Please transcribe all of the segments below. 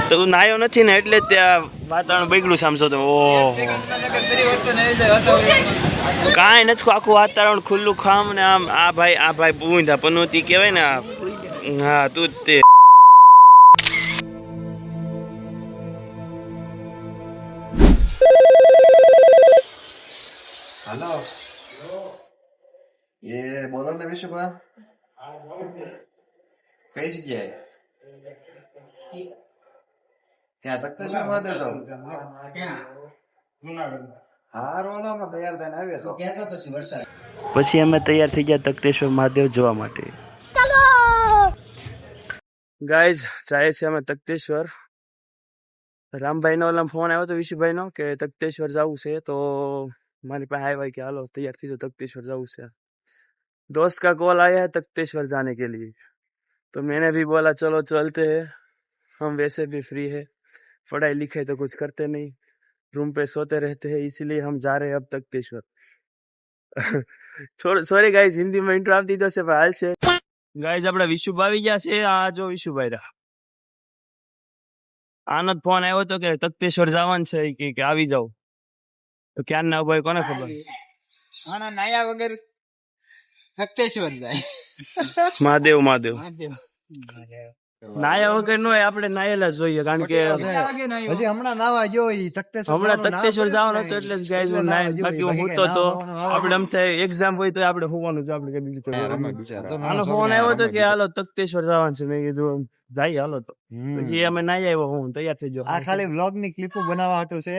તો નાયો નથી ને એટલે ત્યાં વાતાવરણ બગડ્યું સમજો તમે. ઓહો કાંઈ નથી, આખું વાતાવરણ ખુલ્લું ખામ ને આમ. આ ભાઈ બુંદા પનોતી કહેવાય ને. હા તું જ તે. हेलो ये बोलो ना विशुभा कई जगह क्या तख्तेश्वर महादेव जाओ हार वाला में तैयार થઈને આવ્યા તો ક્યાં તો વરસાદ. પછી અમે તૈયાર થઈ ગયા તખ્તેશ્વર મહાદેવ જોવા માટે. ગાઈઝ જાય છે અમે તખ્તેશ્વર. રામભાઈનો ઓલા ફોન આવ્યો તો વિશુભાઈનો કે તખ્તેશ્વર જવું છે, તો મારી પાસે આવ્યા કે હાલો तैयार थी तो तख्तेश्वर जाऊँ से. दोस्त का कॉल आया है तख्तेश्वर जाने के लिए, तो मैंने भी बोला चलो चलते हैं. हम वैसे भी फ्री है, पढ़ाई लिखाई तो कुछ करते नहीं, रूम पे सोते रहते हैं, इसीलिए हम जा रहे हैं अब तख्तेश्वर. સોરી ગાઈઝ, હિન્દીમાં ઇન્ટ્રો આપી દીધો છે, પણ હાલ છે. ગાઈઝ આપણા વિશુભાઈ આવી ગયા છે. આ જો વિશુભાઈ રા, આનો જ ફોન આવ્યો હતો કે તખ્તેશ્વર જવાનું છે કે આવી જાવ. તો ક્યાં ના ભાઈ કોને ખબર. આના નાયા વગર તખ્તેશ્વર જાય. મહાદેવ નાયા વગર નો આપણે નાયેલા જોઈએ, કારણ કે હજી હમણાં નાવા ગયો ઈ તખ્તેશ્વર. હમણાં તખ્તેશ્વર જવાનું હતું એટલે જ ગાઈઝ નાય. બાકી હું હુતો તો આપણે એમ થાય એક્ઝામ હોય તો આપણે હોવાનું છે. આપણે કઈ બીજું આનો ફોન આવ્યો હતો કે હાલો તખ્તેશ્વર જવાનું છે. મેં કીધું જાય હાલો. તો પછી અમે નાઈ આવ્યો, હું તૈયાર થઈ જાઉં. આ ખાલી વ્લોગ ની ક્લિપો બનાવવા હતું છે,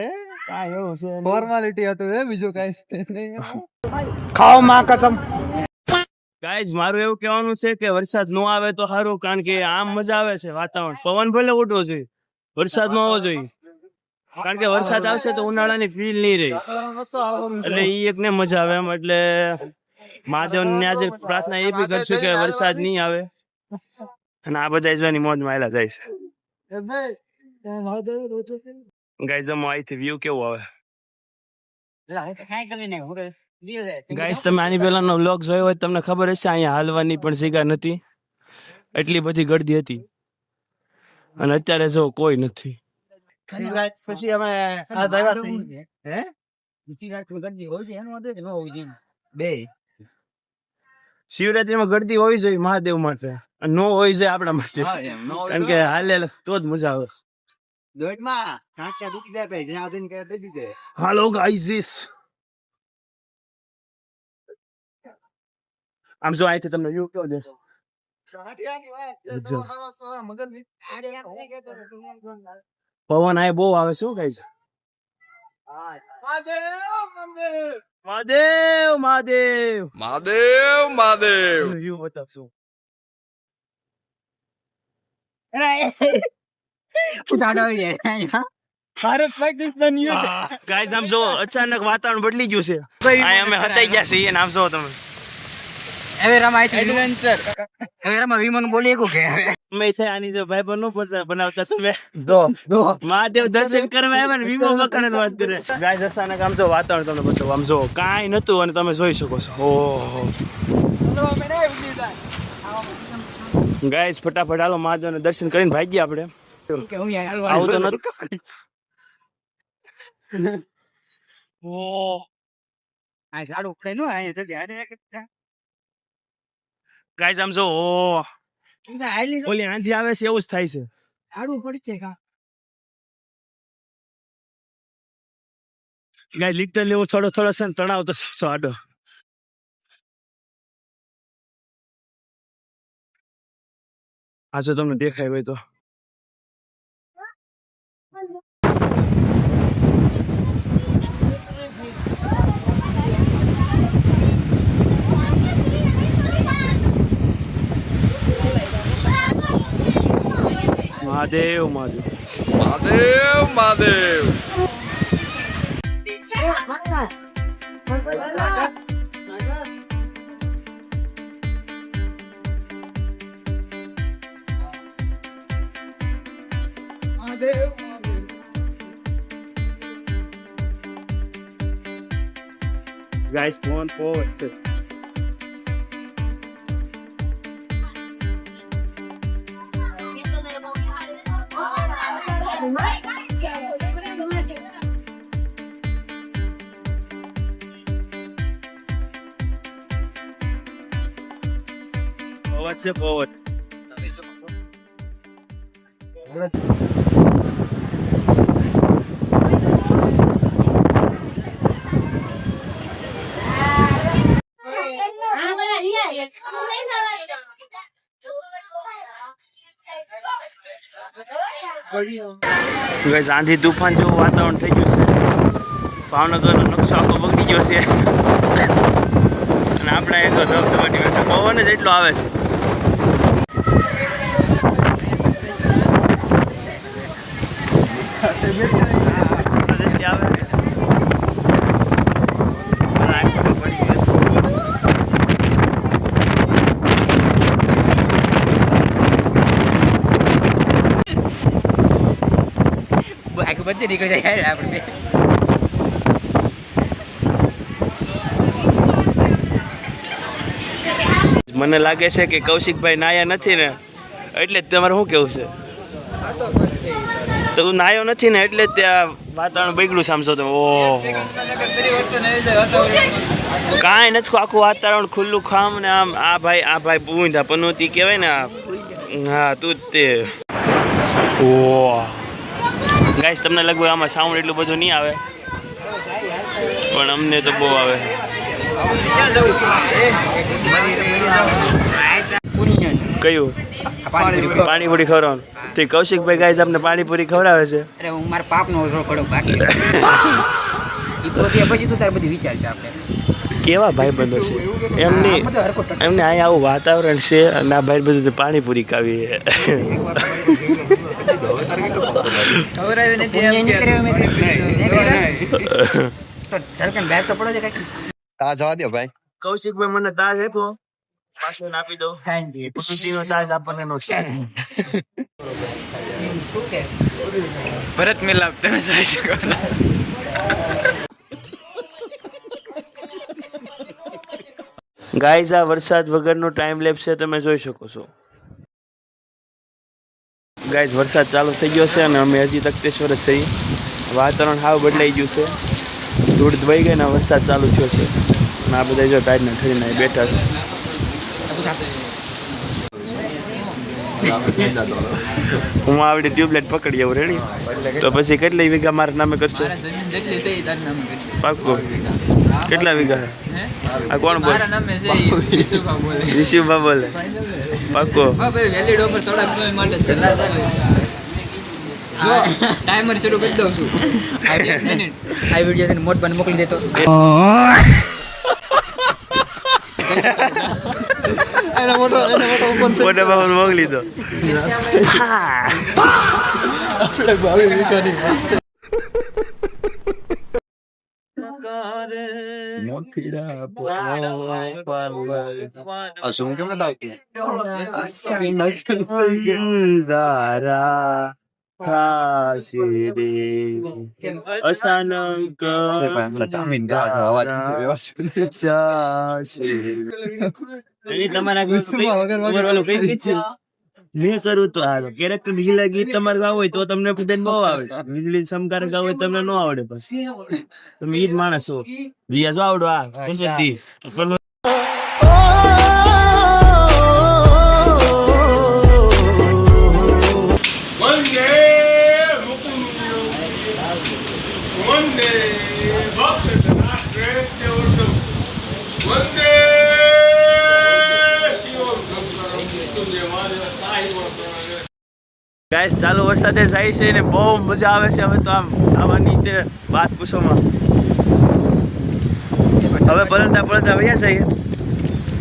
કાંઈ એવું છે ફોર્માલિટી હતું એ, બીજું કાંઈ નહીં. ખાઓ માં કસમ. ગાઈઝ મારું એવું કહેવાનું છે કે વરસાદ ન આવે તો સારું, કારણ કે આમ મજા આવે છે વાતાવરણ. પવન ભલે ઉઠવો જોઈએ, વરસાદ ન આવવો જોઈએ, કારણ કે વરસાદ આવશે તો ઉનાળાની ફીલ નહીં રહી, એટલે ઈ એક ને મજા આવે એમ. એટલે મહાદેવ ને આજે પ્રાર્થના એ બી કરશું કે વરસાદ નહીં આવે, અને આ બધા જોવાની મોજ માયલા જાય છે. ગાઈઝ અમે અહીંથી વ્યૂ કેવું આવે. ગાઈસ તમે આની પહેલાનો વ્લોગ જોયો હોય તમને ખબર હશે, અહીંયા હાલવાની પણ જગ્યા નથી, એટલી બધી ગળદી હતી. અને અત્યારે જો કોઈ નથી. પછી અમે આ આવ્યા છીએ. હે બે શિવરાત્રીમાં ગળદી હોવી જોઈએ મહાદેવ માટે, અને નો હોવી જોઈએ આપણા માટે, કારણ કે હાલે તો જ મજા આવે. હાલો ગાઈઝ, આમ જો અહીંથી તમને વ્યૂ કેવો દેખાય. પવન આ બહુ આવે છે ગાઈઝ. મહાદેવ વ્યૂ બતાવશું. ગાઈઝ આમ જો અચાનક વાતાવરણ બદલી ગયું છે. અમે હતાઈ ગયા છીએ, આમ જો તમે. હવે રમાય એડવેન્ચર. હવે રમા વિમાન બોલી કે મેં છે આની જો ભાઈ બનો બનાવતા તમે દો મહાદેવ દર્શન કરવા આવ્યા ને વિમો મકાન વાત કરે. ગાઈઝ અચાનક આમ જો વાતાવરણ તમને બતાવો. આમ જો કાંઈ નતું અને તમે જોઈ શકો છો. ઓહો ગાઈઝ ફટાફટ હાલો મહાદેવ ને દર્શન કરીને ભાગીએ આપણે. આવું તો નથી. ગાઈઝ આમ જો ઓલી આંધી આવે છે એવું જ થાય છે. ગાય લિટરલી હું થોડો છે ને તણાવ તો આડો. આ જો તમને દેખાય હોય તો Mahadev Mahadev Mahadev Mahadev. Guys, one forward, sit. છે પવન. આંધી તુફાન જેવું વાતાવરણ થઈ ગયું છે. ભાવનગરનો નકશો આખો બગડી ગયો છે અને આપણે એ તો ધબધબાટી બેઠા પવન જ એટલો આવે છે. વચ્ચે નીકળી જાય આપણે. મને લાગે છે કે કૌશિકભાઈ નાયા નથી ને એટલે જ તમારે શું કેવું છે? તો તું નાયો નથી ને એટલે જ ત્યાં વાતાવરણ બગડ્યું છે. આમ છો તમે. ઓહો, કાંઈ નથી, આખું વાતાવરણ ખુલ્લું ખામ ને આમ. આ ભાઈ પૂંધા પનોતી કહેવાય ને. હા, તું જ તે. ઓહ ગાઈસ, તમને લગભગ આમાં સાઉન્ડ એટલું બધું નહીં આવે પણ અમને તો બહુ આવે. કયું? પાણીપુરી ખવડાવવાનું. તો કૌશિકભાઈ ગાઈસ આપણે પાણીપુરી ખવડાવે છે. અરે હું મારા પાપનો થોડો બાકી પછી તું તારે બધી વિચાર છે. આપણે કેવા ભાઈ બંધો છે એમને અહીંયા આવું વાતાવરણ છે અને આ ભાઈ બધું પાણીપુરી ખાવી. કૌશિકભાઈ મને તાજ આપો, પાછો આપી દો. ખુશીનો તાજ આપણને નો છે. ભરત મિલાપ તમે જઈ શકો. ગાઈઝ, આ વરસાદ વગરનો ટાઈમ લેપ્સ છે, તમે જોઈ શકો છો. ગાઈઝ, વરસાદ ચાલુ થઈ ગયો છે અને અમે હજી તખતેશ્વર જ છીએ. વાતાવરણ હાવ બદલાઈ ગયું છે. ધૂળ દબાઈ ગઈ ને વરસાદ ચાલુ થયો છે અને આ બધા જો ટાઈડને ઠરીને બેઠા છે. હું આવડી ટ્યુબલાઇટ પકડી આવું. રેડી? તો પછી કેટલી વીઘા મારા નામે કરશો? પાક્કું. કેટલા વીઘા? આ કોણ બોલે? ઋષિભા બોલે. પાક્કો. ટાઈમર શરૂ કરી દઉં છું. આ વિડીયો મોટ બન મોકલી દેતો. મોટા બાબા મોકલી દો. મેં કરું તો હારો. ક્યારેક વીજળી ગીત તમારે ગાવું હોય તો તમને ખુદ બહુ આવે. વીજળી સમકાર ગાવું હોય તમને ન આવડે. પછી તમે ઈ જ માણસ છો. રિયા જો આવડો. આ ગાઈસ, ચાલુ વરસાદે જાય છે ને બહુ મજા આવે છે. હવે તો આમ આવવાની તે વાત પૂછોમાં. હવે પલળતા વયા જઈએ,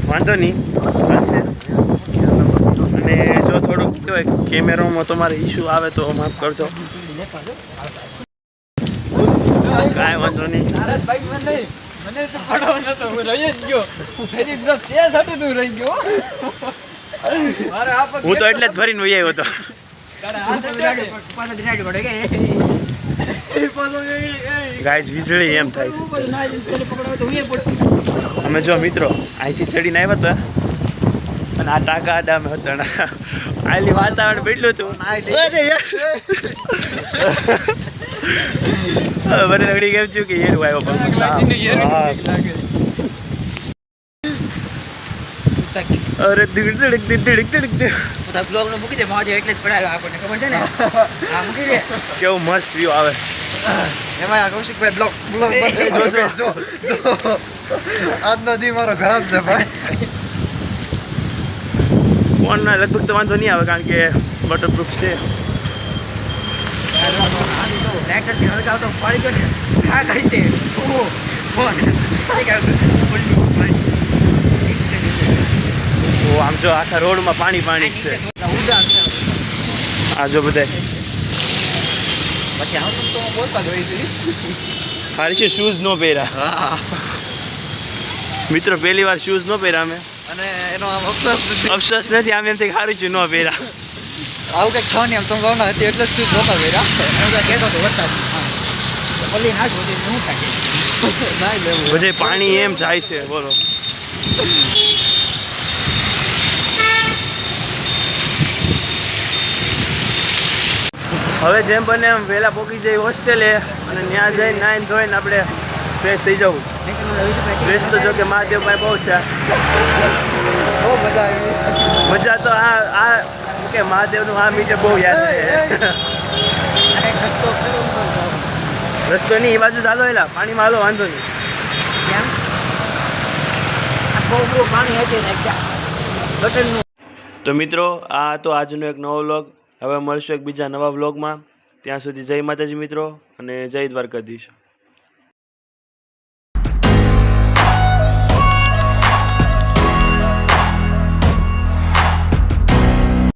વાંધો નહીં, ચાલશે. અને જો થોડુંક કહેવાય કેમેરામાં તમારે ઇસ્યુ આવે તો માફ કરજો. કાંઈ વાંધો નહીં. હું તો એટલે જ ફરીને વહી આવ્યો હતો. ગાઈસ, વીજળી એમ થાય છે. અમે જો મિત્રો અહીંથી ચડીને આવ્યા હતા અને આ ટાંકા આડા અમે હતા. આલી વાતાવરણ બેઠલું હતું. મને લગડી કેમ છું કે યેરું આવ્યો પગમાં સાપ. અરે ધીડક ધીડક ધીડક ધીડક. બધા બ્લોગ નો મૂકી દે મહાદેવ એટલે જ પડાયો આપણને ખબર છે ને હા મૂકી દે કેવું મસ્ત વ્યૂ આવે. એમાં આ કૌશિકભાઈ બ્લોક જો આજનો દી મારો ખરાબ છે ભાઈ. ફોનના લગભગ તો વાંધો નહીં આવે કારણ કે વોટરપ્રૂફ છે. ટ્રેક્ટર થી હલકાવતો પડી ગયો ને હા કરી દે ફોન તો આમ જો આખા રોડમાં પાણી પાણી જ છે. ઉદાસ છે આ જો બધાય પછી આવતું તો હું બોલતા જ હોય છે. ખાલી છે શૂઝ ન પહેર્યા. હા મિત્રો પહેલી વાર શૂઝ ન પહેર્યા અમે. અને એનો આમ અફસોસ નથી. અફસોસ નથી આમ એમ થાય સારું છે ન પહેર્યા. આવું કંઈક થવાની આમ સંભાવના હતી એટલે જ શું જોતા વેરા એવું કહેતો હતો વરસાદ ઓલી ના જોતી શું થાય ના લેવું બધે પાણી એમ જાય છે બોલો. હવે જેમ બને એમ વહેલા પહોંચી જઈએ હોસ્ટેલે અને ત્યાં જઈને નાઈને ધોઈને આપણે ફ્રેશ થઈ જવું. ફ્રેશ તો જો કે મહાદેવ ભાઈ બહુ છે. બહુ મજા આવી. મજા તો આ કે મહાદેવનું આ મીટર બહુ યાદ છે. રસ્તો નહીં એ બાજુ ચાલો એલા પાણીમાં હાલો વાંધો નહીં. બહુ પાણી હતી ને ગટરનું. તો મિત્રો આ તો આજનો એક નવો વ્લોગ. હવે મળશું એક બીજા નવા વ્લોગમાં. ત્યાં સુધી જય માતાજી મિત્રો અને જય દ્વારકાધીશ.